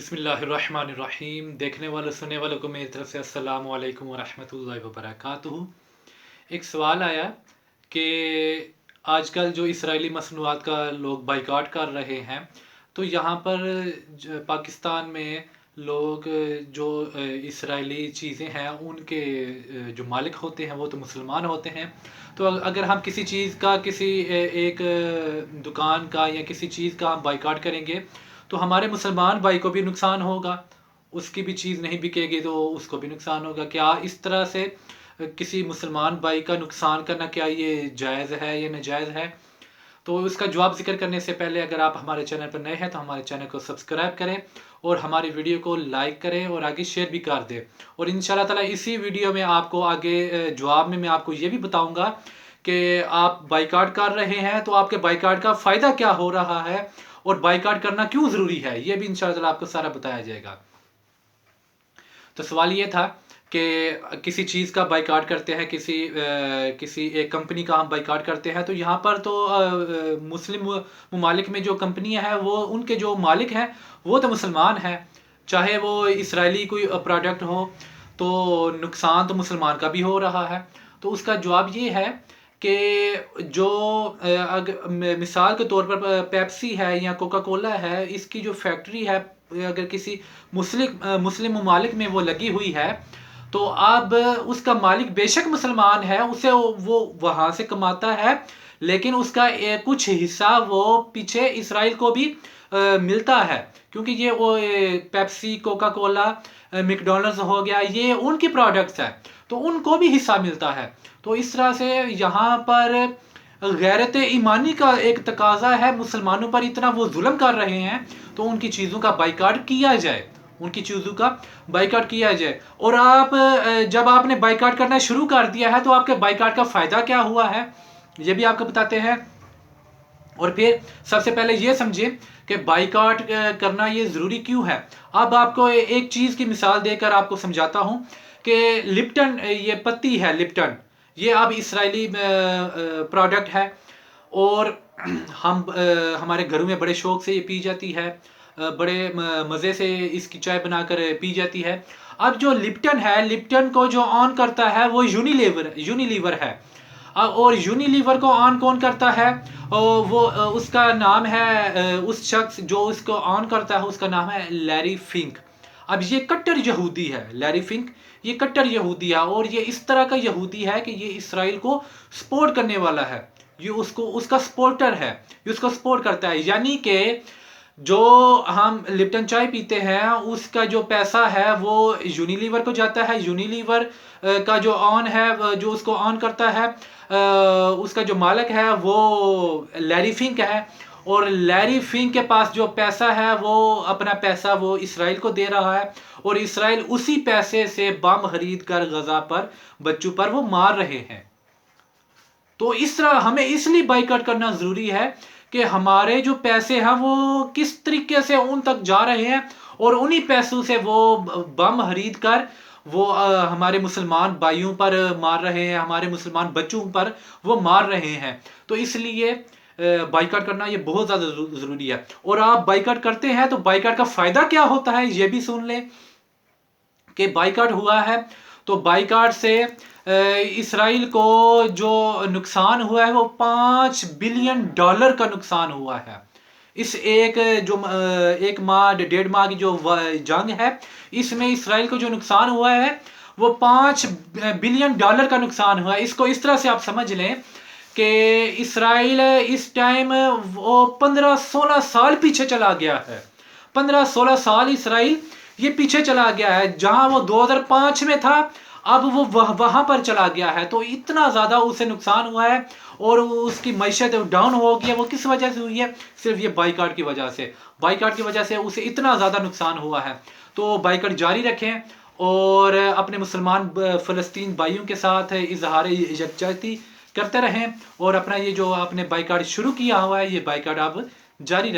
बिस्मिल्लाहिर्रहमानिर्रहीम। देखने वालों सुनने वालों को मेरी तरफ से अस्सलाम वालेकुम वरहमतुल्लाहि वबरकातुहू। एक सवाल आया कि आजकल जो इसराइली मसनूआत का लोग बाइकाट कर रहे हैं, तो यहाँ पर पाकिस्तान में लोग जो इसराइली चीज़ें हैं उनके जो मालिक होते हैं वो तो मुसलमान होते हैं। तो अगर हम किसी चीज़ का किसी एक दुकान का या किसी चीज़ का हम बाइकाट करेंगे तो हमारे मुसलमान भाई को भी नुकसान होगा, उसकी भी चीज़ नहीं बिकेगी तो उसको भी नुकसान होगा। क्या इस तरह से किसी मुसलमान भाई का नुकसान करना क्या ये जायज़ है या नाजायज़ है? तो इसका जवाब जिक्र करने से पहले अगर आप हमारे चैनल पर नए हैं तो हमारे चैनल को सब्सक्राइब करें और हमारी वीडियो को लाइक करें और आगे शेयर भी कर दें। और इंशाल्लाह ताला इसी वीडियो में आपको आगे जवाब में मैं आपको ये भी बताऊंगा कि आप बाइकाट कर रहे हैं तो आपके बाइकाट का फ़ायदा क्या हो रहा है और बाइकाट करना क्यों ज़रूरी है, ये भी इंशाल्लाह ताला आपको सारा बताया जाएगा। तो सवाल ये था कि किसी चीज़ का बाइकाट करते हैं, किसी एक कंपनी का हम बाइकाट करते हैं, तो यहाँ पर तो मुस्लिम ममालिक में जो कंपनियां हैं वो उनके जो मालिक हैं वो तो मुसलमान हैं, चाहे वो इसराइली कोई प्रोडक्ट हो तो नुकसान तो मुसलमान का भी हो रहा है। तो उसका जवाब ये है कि जो अगर मिसाल के तौर पर पेप्सी है या कोका कोला है, इसकी जो फैक्ट्री है अगर किसी मुस्लिम ममालिक में वो लगी हुई है तो अब उसका मालिक बेशक मुसलमान है, उसे वो वहाँ से कमाता है, लेकिन उसका कुछ हिस्सा वो पीछे इसराइल को भी मिलता है, क्योंकि ये वो पेप्सी कोका कोला मैकडॉनल्ड्स हो गया, ये उनकी प्रोडक्ट्स है तो उनको भी हिस्सा मिलता है। तो इस तरह से यहाँ पर गैरत ईमानी का एक तकाजा है, मुसलमानों पर इतना वो जुल्म कर रहे हैं तो उनकी चीज़ों का बाइकाट किया जाए, उनकी चीज़ों का बाइकाट किया जाए। और आप जब आपने बाइकाट करना शुरू कर दिया है तो आपके बाइकाट का फ़ायदा क्या हुआ है ये भी आपको बताते हैं। और फिर सबसे पहले ये समझिए कि बाइकाट करना ये ज़रूरी क्यों है। अब आपको एक चीज़ की मिसाल देकर आपको समझाता हूँ कि लिप्टन, ये पत्ती है लिप्टन, ये अब इसराइली प्रोडक्ट है और हम हमारे घरों में बड़े शौक से ये पी जाती है, बड़े मज़े से इसकी चाय बनाकर पी जाती है। अब जो लिप्टन है, लिप्टन को जो ऑन करता है वो यूनिलीवर है। और यूनिलीवर को ऑन कौन करता है? वो उसका नाम है, उस शख्स जो उसको ऑन करता है उसका नाम है लैरी फिंक। अब ये कट्टर यहूदी है, लैरी फिंक ये कट्टर यहूदी है और ये इस तरह का यहूदी है कि ये इसराइल को सपोर्ट करने वाला है, ये उसका सपोर्टर है, ये उसको सपोर्ट करता है। यानी कि जो हम लिप्टन चाय पीते हैं उसका जो पैसा है वो यूनिलीवर को जाता है, यूनिलीवर का जो ऑन है, जो उसको ऑन करता है, उसका जो मालिक है वो लैरी फिंक है और लैरी फिंक के पास जो पैसा है वो अपना पैसा वो इसराइल को दे रहा है और इसराइल उसी पैसे से बम खरीद कर गजा पर बच्चों पर वो मार रहे हैं। तो इस तरह हमें इसलिए बाइकाट करना ज़रूरी है कि हमारे जो पैसे हैं वो किस तरीके से उन तक जा रहे हैं और उन्हीं पैसों से वो बम खरीद कर वो हमारे मुसलमान भाइयों पर मार रहे हैं, हमारे मुसलमान बच्चों पर वो मार रहे हैं। तो इसलिए बाइकाट करना ये बहुत ज़्यादा ज़रूरी है। और आप बाइकाट करते हैं तो बाइकाट का फ़ायदा क्या होता है ये भी सुन लें कि बाइकाट हुआ है तो बाइकाट से इसराइल को जो नुकसान हुआ है वो $5 बिलियन का नुकसान हुआ है। इस एक माह 1.5 माह की जो जंग है इसमें इसराइल को जो नुकसान हुआ है वो $5 बिलियन का नुकसान हुआ है। इसको इस तरह से आप समझ लें कि इसराइल इस टाइम वो 15-16 साल पीछे चला गया है, 15-16 साल इसराइल ये पीछे चला गया है। जहां वो 2005 में था अब वो वहां पर चला गया है। तो इतना ज़्यादा उसे नुकसान हुआ है और उसकी मैशत डाउन हो गई है। वो किस वजह से हुई है? सिर्फ ये बाइकाट की वजह से, बाइकाट की वजह से उसे इतना ज़्यादा नुकसान हुआ है। तो बाइकाट जारी रखें और अपने मुसलमान फ़लस्तीन भाइयों के साथ इजहार यकजहती करते रहें और अपना ये जो आपने बाइकाट शुरू किया हुआ है ये बाइकाट आप जारी